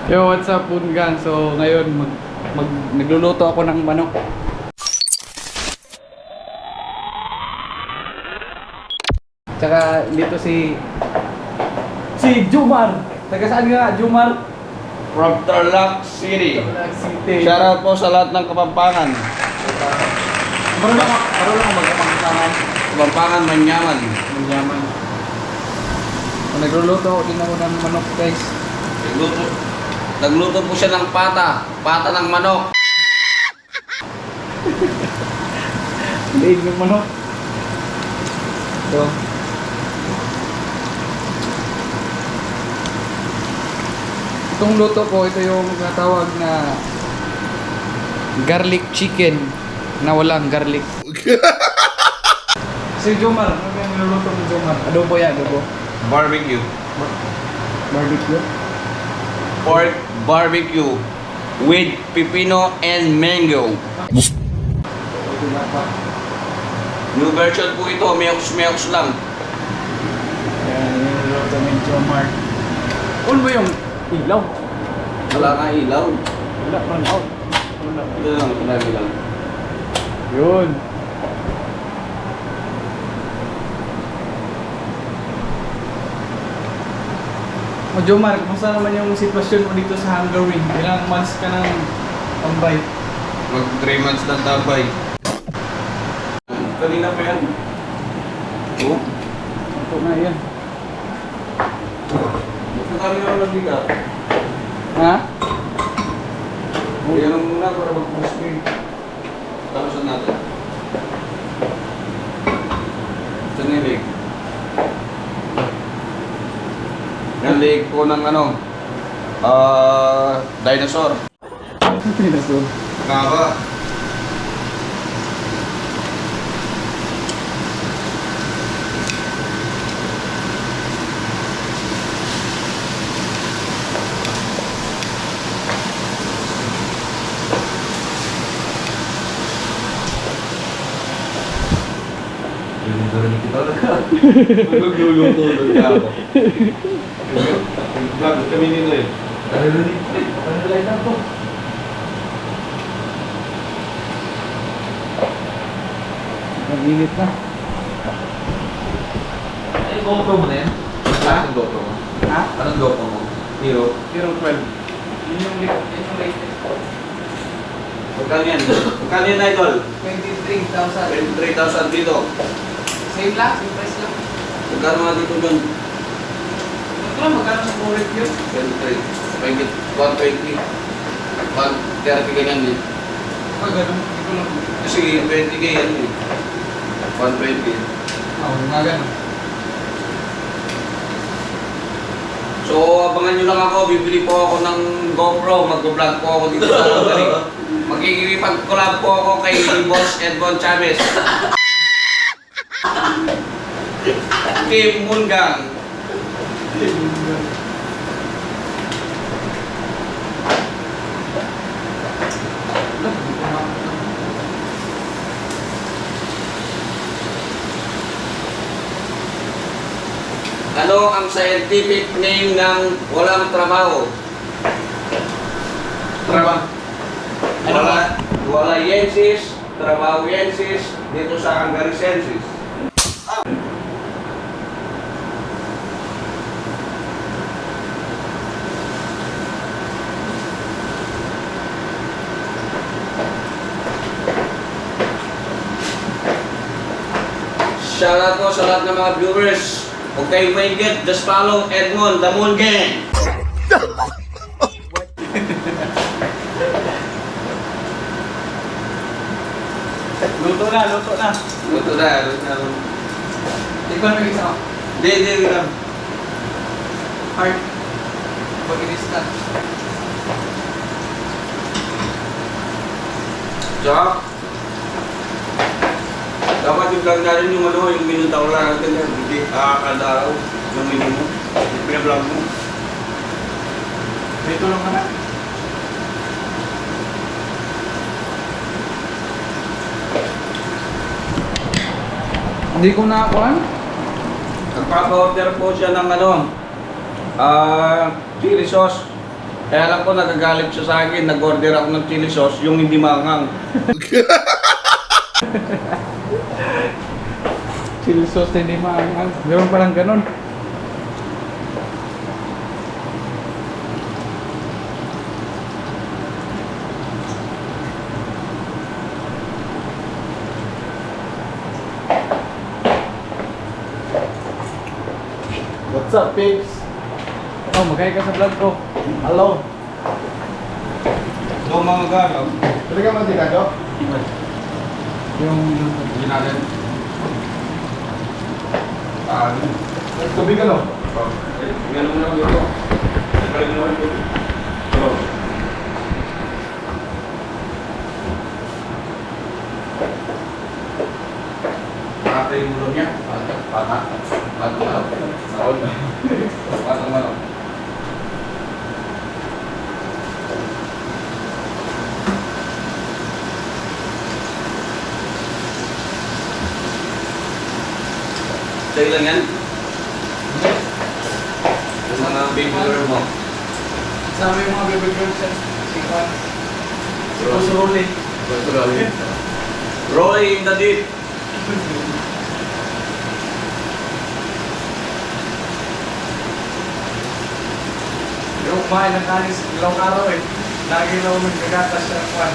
Yo, what's up, Pungang? So, ngayon, nagluluto ako ng manok. Tsaka, dito si Jumar! Taga saan nga, Jumar? From Tarlac City. Tarlac City. Shoutout po sa lahat ng Kapampangan. Marunong magkapangkaman. Kapampangan, Manyaman. Manyaman. Nagluluto din ako ng manok, guys. Nagluto po siya ng pata ng manok. Liig ng manok. Ito. Itong luto ko, ito yung natawag na garlic chicken na walang garlic. Si Jomar, ano yung niluluto ni Jomar? Adobo yan, adobo. Barbecue. Barbecue? Pork barbecue with pipino and mango. New version po ito, meoks lang. Yan, yung niluluto ni Jomar. Kung mo yung ilaw? Wala nga ilaw. Wala, run out. Wala. Ito lang, sinabi lang. Yun. O Jomar, kumusta naman yung sitwasyon mo dito sa Hungary? Ilang months ka nang tambay? Mag 3 months lang tabay. Kanina pa yan. Oh? Ito na yan. Kanina lang lang ka. Ha? Yan lang muna para mag-post mo yun. Tapusan natin. Ito na yung leg. Yung leg po ng dinosaur. Dinosaur. Kaba. Narinig kita lang. Magluluto doon ka ako. Vlog kami nito eh. Narinig. Panalay na to. Ang init na. Ay, GoPro mo na yan? Ha? Anong GoPro mo? Ha? Anong GoPro mo? Hero? Hero 12. Yun yung latest. Magkano yan? Magkano yan, Idol? 23,000. 23,000 dito. Same lang? Same price lang? Magkano nga dito dun? Ito lang, magkano sa Correct yun? 23. 120. 130 ganyan din. Ah, ganun. Ito lang. Kasi 20k yan eh. 120. Oo, nga ganun. So, abangan nyo lang ako. Bibili po ako ng GoPro. Mag-vlog po ako dito sa Hungary. Magkikipag-collab po ako kay Boss Edmond Chavez. Kim Mungang. Ano ang scientific name ng walang trabaho? Walayensis, trabahoyensis, dito sa Hungariensis. Shoutout po sa lahat ng mga viewers. Huwag kayong maingit, just follow Edmond, the Moon Gang. Luto na, luto na. Luto na, luto na. Ikaw na isa ko. Di lang. Heart. Pag-inis na. Tsaka, dapat yung vlog natin yung minutaw lang natin yan. Hindi kada araw yung menu mo. Yung pinablog mo. Dito lang ka na. Hindi ko nakakuhan. Nagpapa-order po siya ng chili sauce. Kaya alam ko nagagalit siya sa akin, nag-order ako ng chili sauce, yung hindi manghang. Chili sauce na hindi maangang. Meron palang ganun. What's up, babes? Oh, magkaya ka sa vlog ko. Hello. So mga galaw, Pwede ka mantikado? Yung... hindi natin. Tubig ano? Ganun mo lang dito. Ganun mo lang dito. So, Pata yung ulo niya. Pata. Pata. Saon. Pata malo. Sa'yo lang yan? Yung mga baby girl mo. Sabi yung mga baby girls yan. Si Juan. Si Boss Rolly. Rolling in the deep. Yung kumain ng kanis, ilang araw eh. Lagi na ako nagkagatas sa Juan.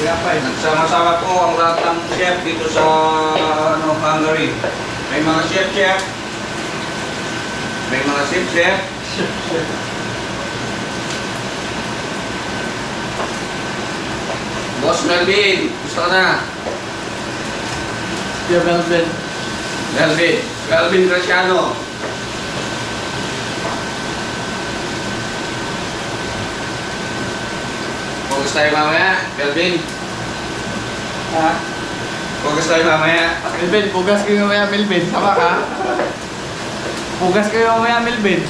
Kaya pa eh. Nagsama-sama po ang lahat ng chef dito sa Hungary. May mga chef-chef. May mga chef-chef. Boss Melvin, gusto ka na? Yeah, Melvin. Melvin. Melvin Graciano. Focus tayo mamaya, Melvin. Ha? Focus tayo mamaya. Melvin, pugas kayo mamaya, Melvin. Sama ka? Pugas kayo mamaya, Melvin.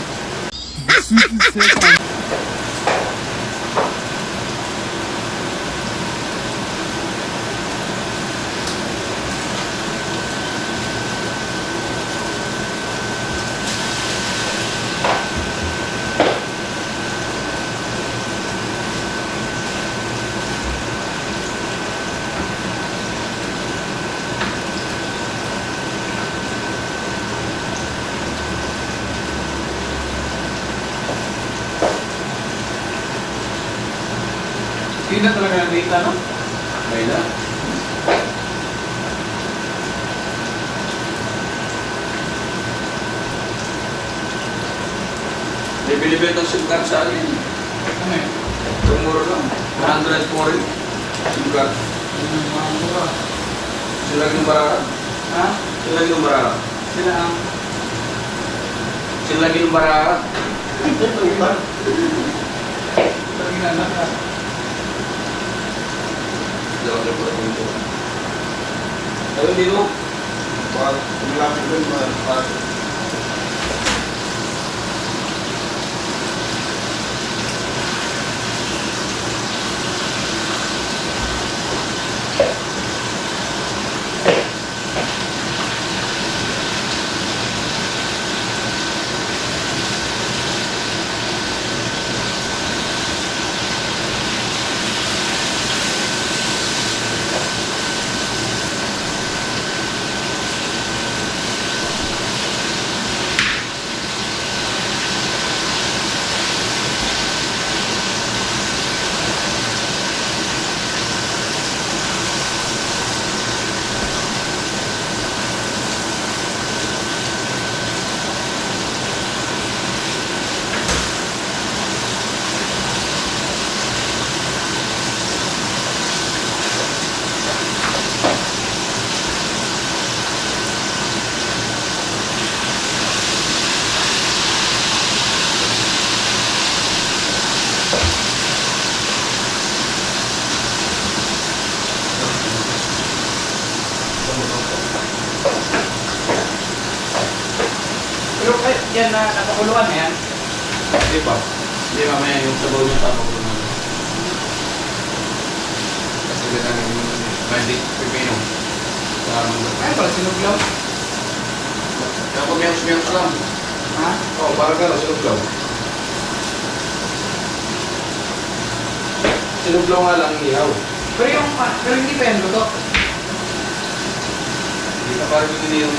Hindi na talaga nakita, no? Okay na. Bibili ba itong SIM card sa akin? Ano yun? Tumuro lang. 100 po rin. SIM card. Mga mura. Sila yung barara. Ha? Sila yung barara. Sila ang... Sila yung barara. Lagi na naka. Dalawa po rin po. Ayun dito. Pag lumapit ko yung mga pasok. Pero yan na nakakuluan na yan. Hindi pa. Hindi mamaya yung sabaw niya tapos ko naman. Kasi ganang yung magic pipino. Ay, pala sinuglaw. Kaya pag-miyos-miyos lang. Ha? Oh, parang gano'n, sinuglaw. Sinublaw nga lang ihaw. Pero hindi pa yan luto. Hindi ka parang hindi yung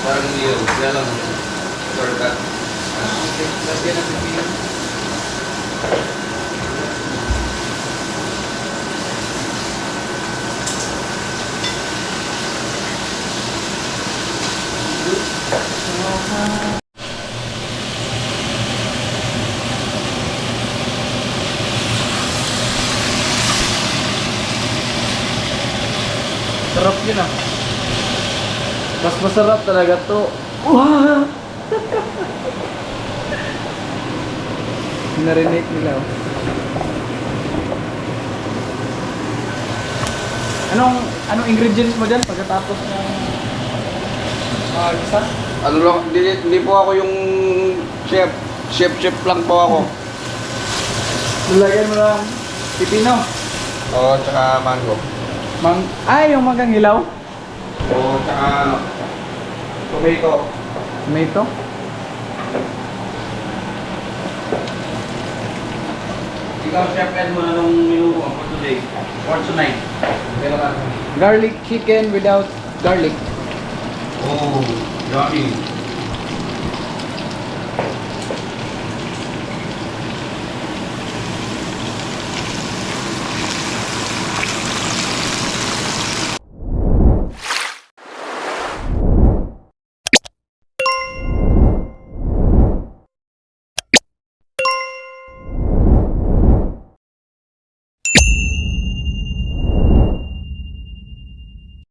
parang hindi yun. Kaya lang. Shortcut. Okay, lagyan natin yun. Sarap yun ah. Mas masarap talaga to. Wow! Narinate nila oh. Anong ingredients mo dyan pagkatapos ng gisa? Ano lang, hindi po ako yung chef. Chef lang po ako. Lalagyan mo lang pipino. Oo, tsaka mango. Yung magang hilaw. Oo, tsaka tomato. Tomato. Ikaw, chef Ed, mo na nung menu mo for today. For tonight. Kaya lang. Garlic chicken without garlic. Oh, yummy.